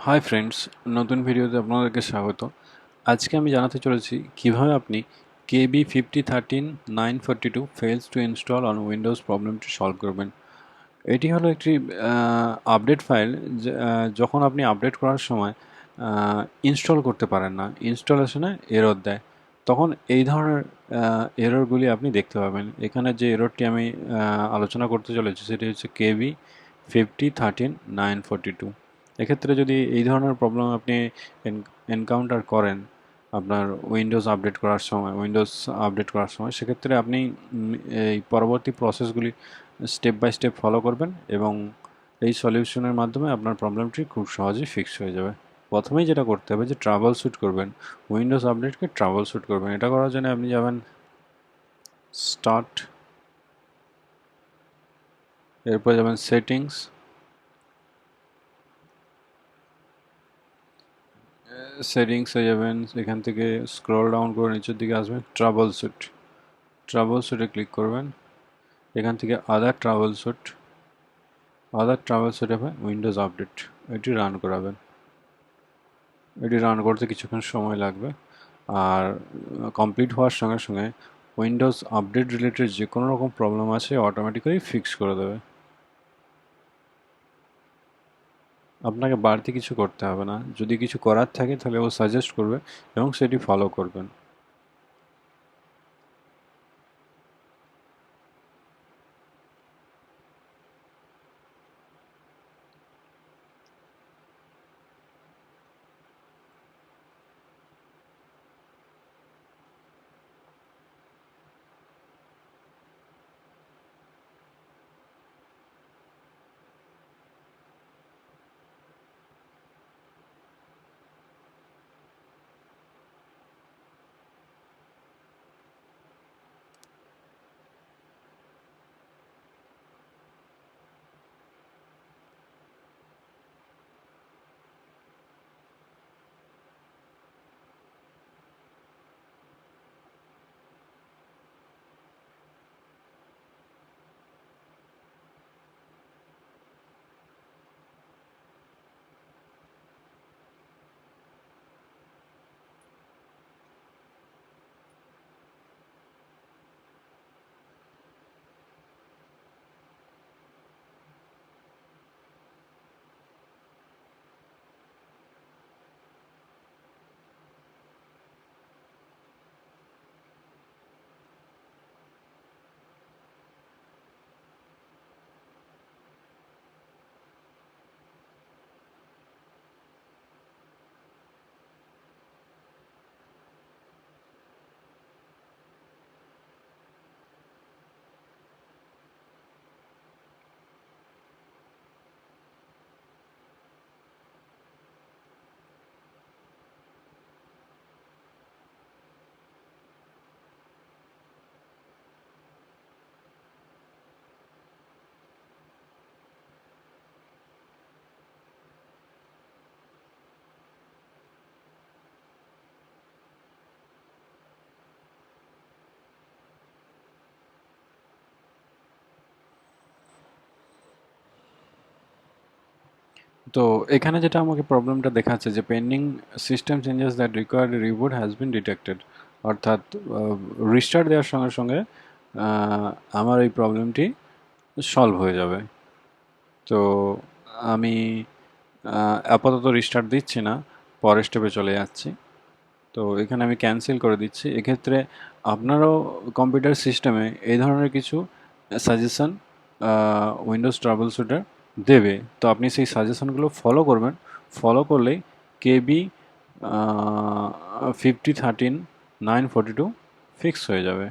Hi friends, নতুন ভিডিওতে আপনাদেরকে স্বাগত। আজকে আমি জানাতে চলেছি কিভাবে আপনি KB5013942 fails to install on Windows প্রবলেমটি সলভ করবেন। এটি হলো একটি আপডেট ফাইল। যখন আপনি আপডেট করার সময় ইনস্টল করতে পারেন না, ইনস্টলেশনে এরর দেয়, তখন এই ধরনের এররগুলি আপনি দেখতে পাবেন। এখানে যে এররটি আমি আলোচনা করতে চলেছি সেটি হচ্ছে KB5013942। এক্ষেত্রে যদি এই ধরনের প্রবলেম আপনি এনকাউন্টার করেন আপনার উইন্ডোজ আপডেট করার সময় সেক্ষেত্রে আপনি এই পরবর্তী প্রসেসগুলি স্টেপ বাই স্টেপ ফলো করবেন এবং এই সলিউশনের মাধ্যমে আপনার প্রবলেমটি খুব সহজেই ফিক্স হয়ে যাবে। প্রথমেই যেটা করতে হবে যে ট্রাবল শ্যুট করবেন, উইন্ডোজ আপডেটকে ট্রাবল শ্যুট করবেন। এটা করার জন্য আপনি যাবেন স্টার্ট, এরপর যাবেন সেটিংস, সেটিংসে যাবেন, এখান থেকে স্ক্রল ডাউন করে নিচের দিকে আসবেন, ট্রাবল শ্যুটে ক্লিক করবেন। এখান থেকে আদার ট্রাবল শ্যুট হবে উইন্ডোজ আপডেট, এটি রান করাবেন। এটি রান করতে কিছুক্ষণ সময় লাগবে, আর কমপ্লিট হওয়ার সঙ্গে সঙ্গে উইন্ডোজ আপডেট রিলেটেড যে কোনো রকম প্রবলেম আছে অটোমেটিক্যালি ফিক্স করে দেবে। আপনাকে বাড়তি কিছু করতে হবে না, যদি কিছু করার থাকে তাহলে ও সাজেস্ট করবে এবং সেটি ফলো করবেন। তো এখানে যেটা আমাকে প্রবলেমটা দেখাচ্ছে যে pending system changes that required reboot has been detected, অর্থাৎ রিস্টার্ট দেওয়ার সঙ্গে সঙ্গে আমার এই প্রবলেমটি সলভ হয়ে যাবে। তো আমি আপাতত রিস্টার্ট দিচ্ছি না, পরের স্টেপে চলে যাচ্ছি। তো এখানে আমি ক্যান্সেল করে দিচ্ছি। এক্ষেত্রে আপনারও কম্পিউটার সিস্টেমে এই ধরনের কিছু সাজেশন উইন্ডোজ ট্রাবল শ্যুটার দেবে, তো আপনি সেই সাজেশনগুলো ফলো করবেন। ফলো করলেই KB5013942 ফিক্স হয়ে যাবে।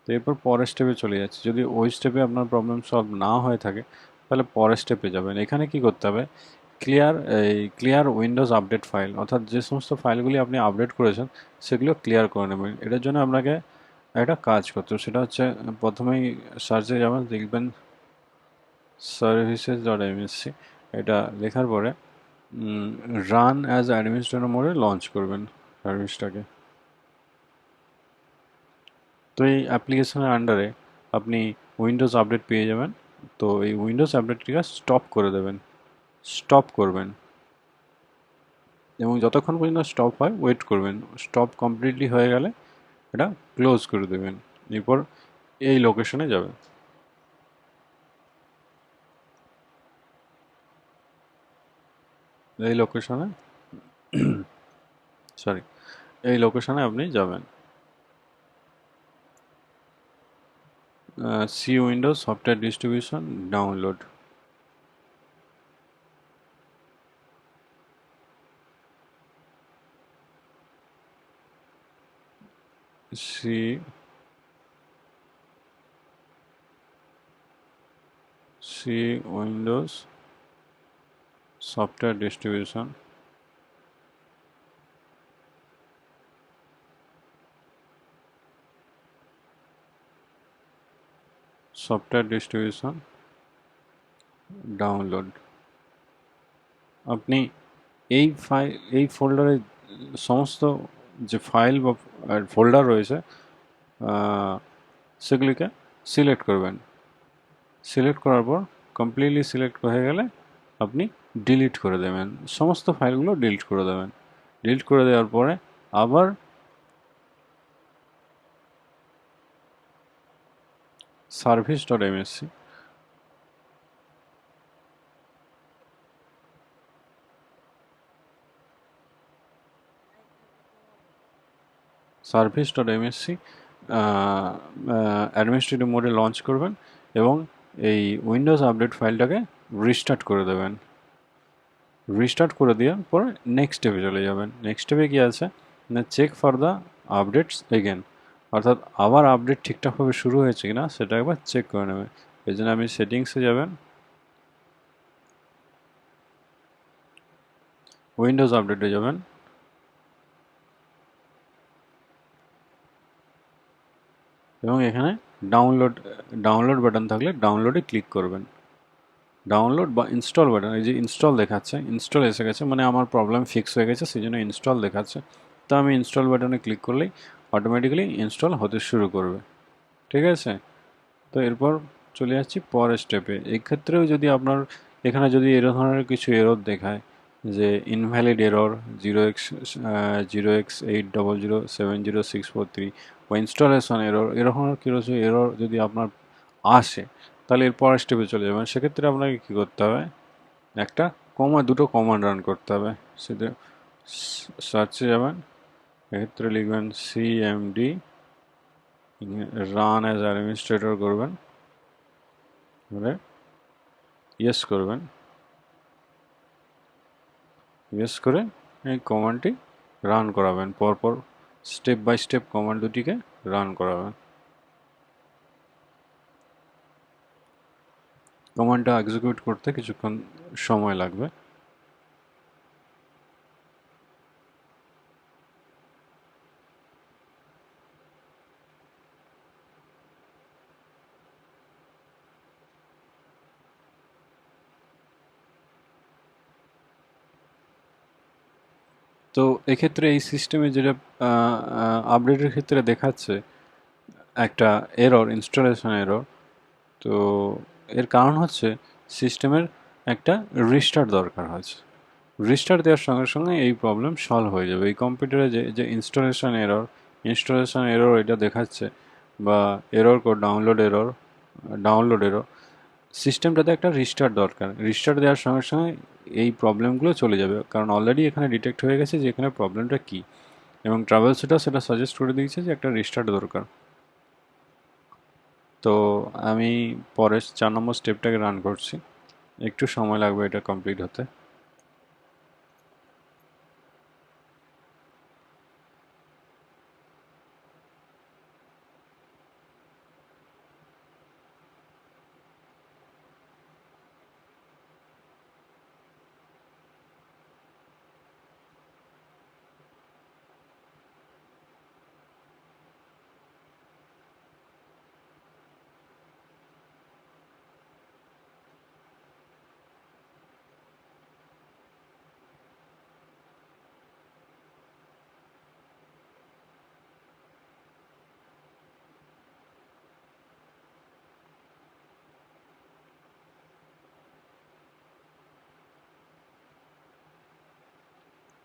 তো এরপর পরের স্টেপে চলে যাচ্ছে। যদি ওই স্টেপে আপনার প্রবলেম সলভ না হয়ে থাকে তাহলে পরের স্টেপে যাবেন। এখানে কি করতে হবে, ক্লিয়ার উইন্ডোজ আপডেট ফাইল, অর্থাৎ যে সমস্ত ফাইলগুলি আপনি আপডেট করেছেন সেগুলো ক্লিয়ার করে নেবেন। এটার জন্য আপনাকে একটা কাজ করতে হবে, সেটা হচ্ছে প্রথমেই সার্চে যাবেন, দেখবেন services.msc, এটা লেখার পরে রান অ্যাজ অ্যাডমিনিস্ট্রেটর মোডে লঞ্চ করবেন সার্ভিসটাকে। তো এই অ্যাপ্লিকেশনের আন্ডারে আপনি উইন্ডোজ আপডেট পেয়ে যাবেন। তো এই উইন্ডোজ আপডেটটিকে স্টপ করে দেবেন, স্টপ করবেন। এবং যতক্ষণ পর্যন্ত স্টপ হয় ওয়েট করবেন, স্টপ কমপ্লিটলি হয়ে গেলে এটা ক্লোজ করে দেবেন, এরপর এই লোকেশনে যাবেন। এই লোকেশনে সরি এই লোকেশনে আপনি যাবেন, C Windows software distribution download, C C Windows software distribution software distribution download. আপনি এই ফোল্ডারে সমস্ত যে ফাইল বা ফোল্ডার রয়েছে সেগুলিকে সিলেক্ট করবেন। সিলেক্ট করার পর কমপ্লিটলি সিলেক্ট হয়ে গেলে আপনি ডিলিট করে দেবেন, সমস্ত ফাইলগুলো ডিলিট করে দেবেন। ডিলিট করে দেওয়ার পরে আবার service.msc service.msc অ্যাডমিনিস্ট্রেটিভ মোডে লঞ্চ করবেন এবং এই উইন্ডোজ আপডেট ফাইলটাকে রিস্টার্ট করে দেবেন। রিস্টার্ট করে দেওয়ার পরে নেক্সট স্টেপে চলে যাবেন। নেক্সট স্টেপে কি আছে না, check for the updates again, অর্থাৎ আবার আপডেট ঠিকঠাকভাবে শুরু হয়েছে কিনা সেটা একবার চেক করে নেবেন। এই জন্য আপনি সেটিংসে যাবেন, উইন্ডোজ আপডেটে যাবেন, এবং এখানে ডাউনলোড বাটন থাকলে ডাউনলোডে ক্লিক করবেন। ডাউনলোড বা ইনস্টল বাটন, এই যে ইনস্টল দেখাচ্ছে, ইনস্টল এসে গেছে মানে আমার প্রবলেম ফিক্স হয়ে গেছে, সেই জন্য ইনস্টল দেখাচ্ছে। তো আমি ইনস্টল বাটনে ক্লিক করলেই অটোমেটিক্যালি ইনস্টল হতে শুরু করবে। ঠিক আছে, তো এরপর চলে যাচ্ছি পরের স্টেপে। এক্ষেত্রেও যদি আপনার এখানে যদি এরকম ধরনের কিছু এরর দেখায় যে ইনভ্যালিড এরর 0x0x800700643 বা ইনস্টলেশন এরর, এরকম কিছু এরর যদি আপনার আসে তাহলে এর পরের স্টেপে চলে যাবেন। সেক্ষেত্রে আপনাকে কী করতে হবে, একটা দুটো কমান্ড রান করতে হবে। সেটা সার্চে যাবেন, এক্ষেত্রে লিখবেন সিএমডি রান অ্যাজ অ্যাডমিনিস্ট্রেটর করবেন, এবারে ইয়েস করবেন, ইয়েস করে এই কমান্ডটি রান করাবেন, পরপর স্টেপ বাই স্টেপ কমান্ড দুটিকে রান করাবেন। কমান্ডটা এক্সিকিউট করতে কিছুক্ষণ সময় লাগবে। তো এক্ষেত্রে এই সিস্টেমে যেটা আপডেটের ক্ষেত্রে দেখাচ্ছে একটা এরর, ইনস্টলেশন এরর, তো এর কারণ হচ্ছে সিস্টেমের একটা রিস্টার্ট দরকার হচ্ছে। রিস্টার্ট দেওয়ার সঙ্গে সঙ্গে এই প্রবলেম সলভ হয়ে যাবে। এই কম্পিউটারে যে যে ইনস্টলেশন এরর এটা দেখাচ্ছে, বা এরর কোড ডাউনলোড এরর, সিস্টেমটাতে একটা রিস্টার্ট দরকার। রিস্টার্ট দেওয়ার সঙ্গে সঙ্গে এই প্রবলেমগুলো চলে যাবে, কারণ অলরেডি এখানে ডিটেক্ট হয়ে গেছে যে এখানে প্রবলেমটা কী, এবং ট্রাভেল সেটা সাজেস্ট করে দিয়েছে যে একটা রিস্টার্ট দরকার। তো আমি পরের 4 নম্বর স্টেপটাকে রান করছি, একটু সময় লাগবে এটা কমপ্লিট হতে।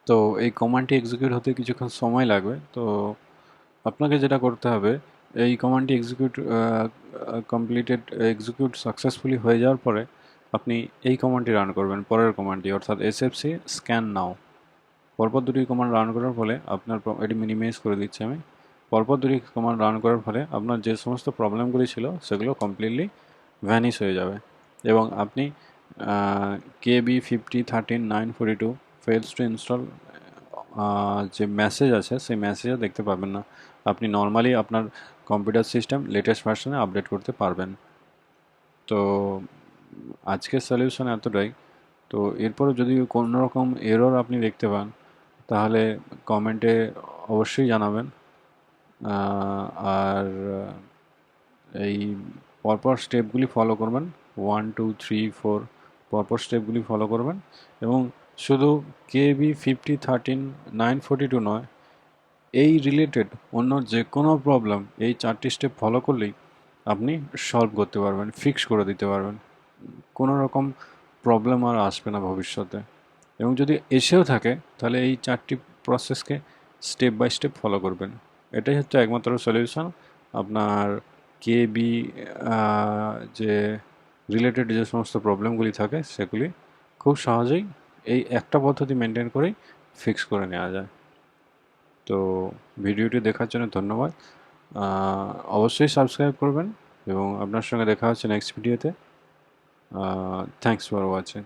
তো এই কমান্ডটি এক্সিকিউট হতে কিছুক্ষণ সময় লাগবে। তো আপনাকে যেটা করতে হবে, এই কমান্ডটি এক্সিকিউট সাকসেসফুলি হয়ে যাওয়ার পরে আপনি এই কমান্ডটি রান করবেন, পরের কমান্ডটি, অর্থাৎ sfc scan now। পরপর দুটি কমান্ড রান করার ফলে আপনার এটি মিনিমাইজ করে দিচ্ছি আমি। পরপর দুটি কমান্ড রান করার ফলে আপনার যে সমস্ত প্রবলেমগুলি ছিল সেগুলো কমপ্লিটলি ভ্যানিশ হয়ে যাবে এবং আপনি KB5013942 fails to install যে মেসেজ আছে সেই মেসেজও দেখতে পাবেন না। আপনি নর্মালি আপনার কম্পিউটার সিস্টেম লেটেস্ট ভার্সনে আপডেট করতে পারবেন। তো আজকের সলিউশন এতটাই। তো এরপরে যদি কোনো রকম এরর আপনি দেখতে পান তাহলে কমেন্টে অবশ্যই জানাবেন। আর এই পরপর স্টেপগুলি ফলো করবেন, 1 2 3 4 পরপর স্টেপগুলি ফলো করবেন এবং শুধু KB5013942 নয়, এই রিলেটেড অন্য যে কোনো প্রবলেম এই 4টি স্টেপ ফলো করলেই আপনি সলভ করতে পারবেন, ফিক্স করে দিতে পারবেন। কোনো রকম প্রবলেম আর আসবে না ভবিষ্যতে। এবং যদি এসেও থাকে তাহলে এই 4টি প্রসেসকে স্টেপ বাই স্টেপ ফলো করবেন। এটাই হচ্ছে একমাত্র সলিউশন আপনার কেবি যে রিলেটেড যে সমস্ত প্রবলেমগুলি থাকে সেগুলি খুব সহজেই এই একটা পদ্ধতি মেনটেন করেই ফিক্স করে নেওয়া যায়। তো ভিডিওটি দেখার জন্য ধন্যবাদ। অবশ্যই সাবস্ক্রাইব করবেন এবং আপনার সঙ্গে দেখা হচ্ছে নেক্সট ভিডিওতে। Thanks for watching.